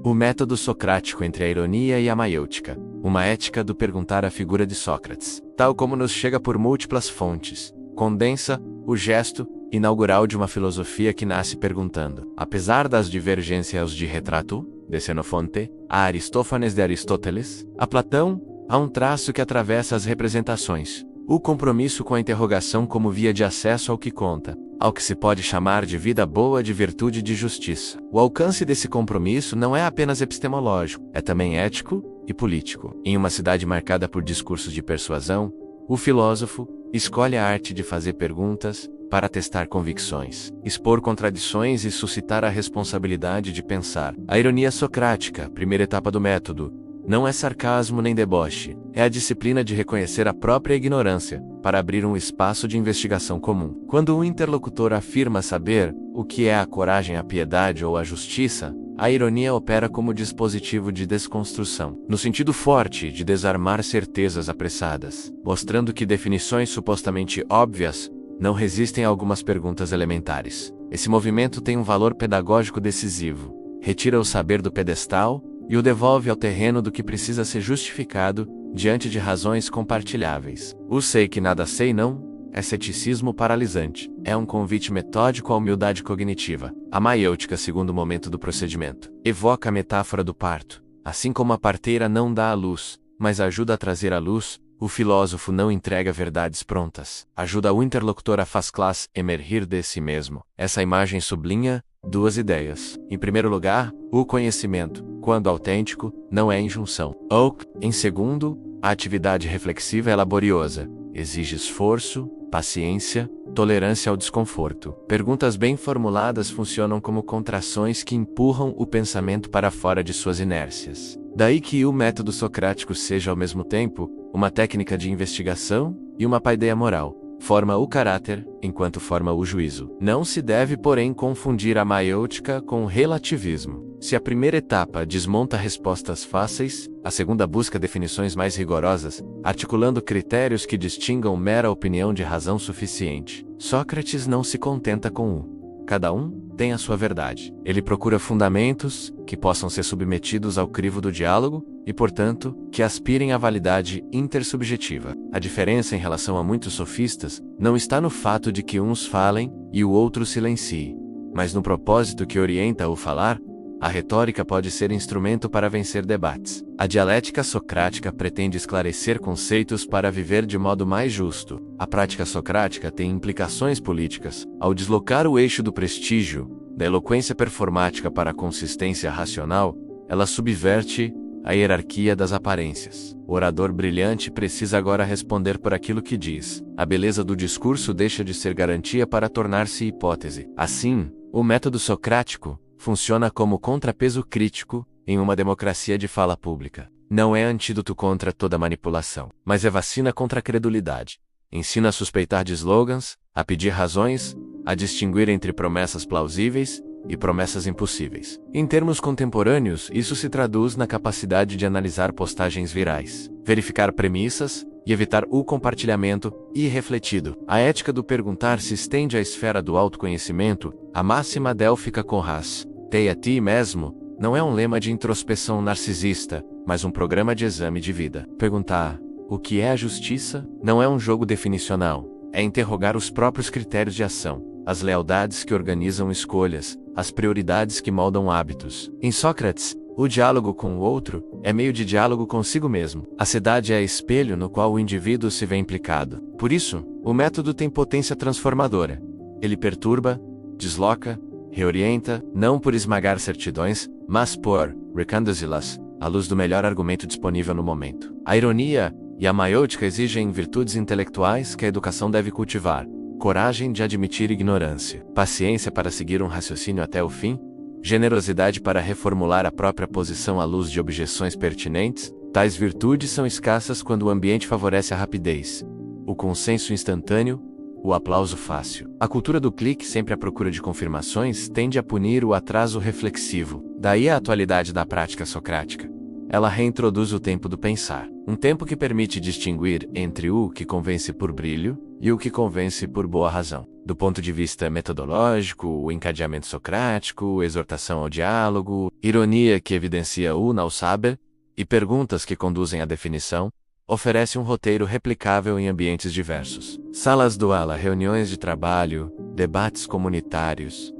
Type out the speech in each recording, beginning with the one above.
O método socrático entre a ironia e a maiêutica, uma ética do perguntar à figura de Sócrates, tal como nos chega por múltiplas fontes, condensa o gesto inaugural de uma filosofia que nasce perguntando. Apesar das divergências de Retrato, de Xenofonte, a Aristófanes de Aristóteles, a Platão, há um traço que atravessa as representações: o compromisso com a interrogação como via de acesso ao que conta, ao que se pode chamar de vida boa, de virtude e de justiça. O alcance desse compromisso não é apenas epistemológico, é também ético e político. Em uma cidade marcada por discursos de persuasão, o filósofo escolhe a arte de fazer perguntas para testar convicções, expor contradições e suscitar a responsabilidade de pensar. A ironia socrática, primeira etapa do método, não é sarcasmo nem deboche, é a disciplina de reconhecer a própria ignorância, para abrir um espaço de investigação comum. Quando o interlocutor afirma saber o que é a coragem, a piedade ou a justiça, a ironia opera como dispositivo de desconstrução, no sentido forte de desarmar certezas apressadas, mostrando que definições supostamente óbvias não resistem a algumas perguntas elementares. Esse movimento tem um valor pedagógico decisivo, retira o saber do pedestal e o devolve ao terreno do que precisa ser justificado diante de razões compartilháveis. O sei que nada sei não é ceticismo paralisante, é um convite metódico à humildade cognitiva. A maiêutica, segundo momento do procedimento, evoca a metáfora do parto. Assim como a parteira não dá à luz, mas ajuda a trazer à luz, o filósofo não entrega verdades prontas, ajuda o interlocutor a faz-classe emergir de si mesmo. Essa imagem sublinha duas ideias. Em primeiro lugar, o conhecimento, quando autêntico, não é injunção. Ou, em segundo, a atividade reflexiva é laboriosa, exige esforço, paciência, tolerância ao desconforto. Perguntas bem formuladas funcionam como contrações que empurram o pensamento para fora de suas inércias. Daí que o método socrático seja ao mesmo tempo uma técnica de investigação e uma paideia moral. Forma o caráter, enquanto forma o juízo. Não se deve, porém, confundir a maiêutica com o relativismo. Se a primeira etapa desmonta respostas fáceis, a segunda busca definições mais rigorosas, articulando critérios que distingam mera opinião de razão suficiente. Sócrates não se contenta com um. Cada um tem a sua verdade. Ele procura fundamentos que possam ser submetidos ao crivo do diálogo e, portanto, que aspirem à validade intersubjetiva. A diferença em relação a muitos sofistas não está no fato de que uns falem e o outro silencie, mas no propósito que orienta o falar. A retórica pode ser instrumento para vencer debates. A dialética socrática pretende esclarecer conceitos para viver de modo mais justo. A prática socrática tem implicações políticas. Ao deslocar o eixo do prestígio, da eloquência performática para a consistência racional, ela subverte a hierarquia das aparências. O orador brilhante precisa agora responder por aquilo que diz. A beleza do discurso deixa de ser garantia para tornar-se hipótese. Assim, o método socrático funciona como contrapeso crítico em uma democracia de fala pública. Não é antídoto contra toda manipulação, mas é vacina contra a credulidade. Ensina a suspeitar de slogans, a pedir razões, a distinguir entre promessas plausíveis e promessas impossíveis. Em termos contemporâneos, isso se traduz na capacidade de analisar postagens virais, verificar premissas e evitar o compartilhamento irrefletido. A ética do perguntar se estende à esfera do autoconhecimento. A máxima délfica Conras, "Tei a ti mesmo", não é um lema de introspeção narcisista, mas um programa de exame de vida. Perguntar o que é a justiça não é um jogo definicional, é interrogar os próprios critérios de ação, as lealdades que organizam escolhas, as prioridades que moldam hábitos. Em Sócrates, o diálogo com o outro é meio de diálogo consigo mesmo. A cidade é espelho no qual o indivíduo se vê implicado. Por isso, o método tem potência transformadora. Ele perturba, desloca, reorienta, não por esmagar certidões, mas por reconduzi-las à luz do melhor argumento disponível no momento. A ironia e a maiêutica exigem virtudes intelectuais que a educação deve cultivar: coragem de admitir ignorância, paciência para seguir um raciocínio até o fim, generosidade para reformular a própria posição à luz de objeções pertinentes. Tais virtudes são escassas quando o ambiente favorece a rapidez, o consenso instantâneo, o aplauso fácil. A cultura do clique, sempre à procura de confirmações, tende a punir o atraso reflexivo. Daí a atualidade da prática socrática. Ela reintroduz o tempo do pensar. Um tempo que permite distinguir entre o que convence por brilho e o que convence por boa razão. Do ponto de vista metodológico, o encadeamento socrático, exortação ao diálogo, ironia que evidencia o não saber e perguntas que conduzem à definição, oferece um roteiro replicável em ambientes diversos. Salas do aula, reuniões de trabalho, debates comunitários,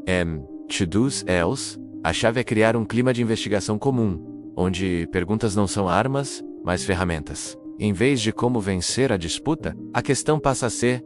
to-dos else. A chave é criar um clima de investigação comum, onde perguntas não são armas, mas ferramentas. Em vez de como vencer a disputa, a questão passa a ser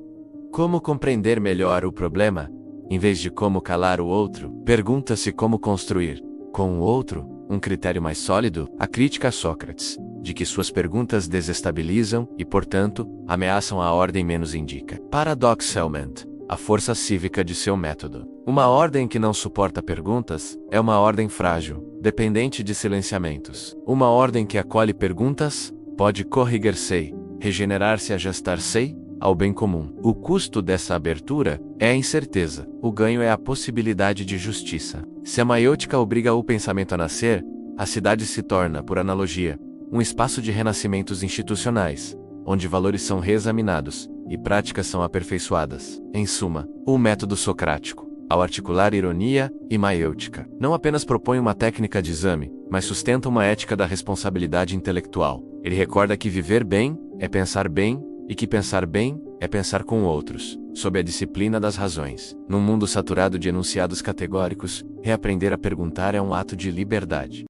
como compreender melhor o problema. Em vez de como calar o outro, pergunta-se como construir, com o outro, um critério mais sólido. A crítica a Sócrates, de que suas perguntas desestabilizam e, portanto, ameaçam a ordem menos indica. Paradoxalmente, a força cívica de seu método. Uma ordem que não suporta perguntas é uma ordem frágil, dependente de silenciamentos. Uma ordem que acolhe perguntas pode corrigir-se, regenerar-se, ajustar-se ao bem comum. O custo dessa abertura é a incerteza. O ganho é a possibilidade de justiça. Se a maiêutica obriga o pensamento a nascer, a cidade se torna, por analogia, um espaço de renascimentos institucionais, onde valores são reexaminados e práticas são aperfeiçoadas. Em suma, o método socrático, ao articular ironia e maiêutica, não apenas propõe uma técnica de exame, mas sustenta uma ética da responsabilidade intelectual. Ele recorda que viver bem é pensar bem, e que pensar bem é pensar com outros, sob a disciplina das razões. Num mundo saturado de enunciados categóricos, reaprender a perguntar é um ato de liberdade.